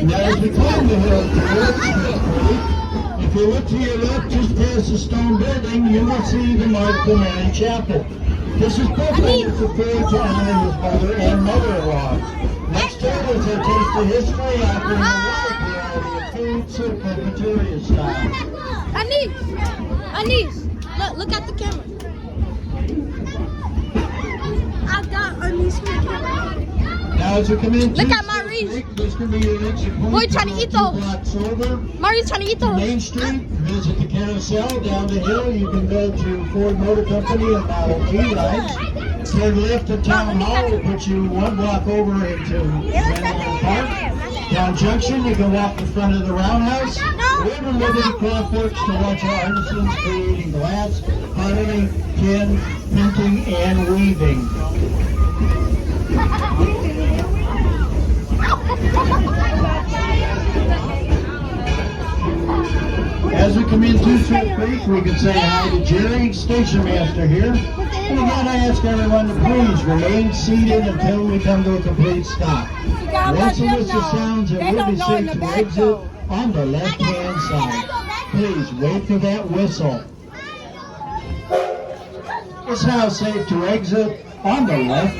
Now, as we climb the hill towards Smith Creek, if you look to your left, just past the stone building, you will see the Martha Mary Chapel. This is perforated for prayer to honor his mother and mother-in-law. Next door is a taste of history offering a wide variety of food, served cafeteria style. Anis, look at the camera. I got Anis. Now, as you come in, Look at Maurice. This can be your exit point. Boy, trying to eat those. Blocks over. Maurice trying to eat those. Main Street, visit the carousel. Down the hill, you can go to Ford Motor Company and Model T rides. Turn left at Town Hall will put you 1 block over into Manhattan Park. Down Junction, you can walk in front of the Roundhouse. River Liberty Craft Works to watch our artisans creating glass, pottery, tin, printing, and weaving. As we come into Smith Creek, we can say hi to Jerry, station master here. And again, I ask everyone to please remain seated until we come to a complete stop. Once the whistle sounds, it will be safe to exit on the left-hand side. Please wait for that whistle. It's now safe to exit on the left.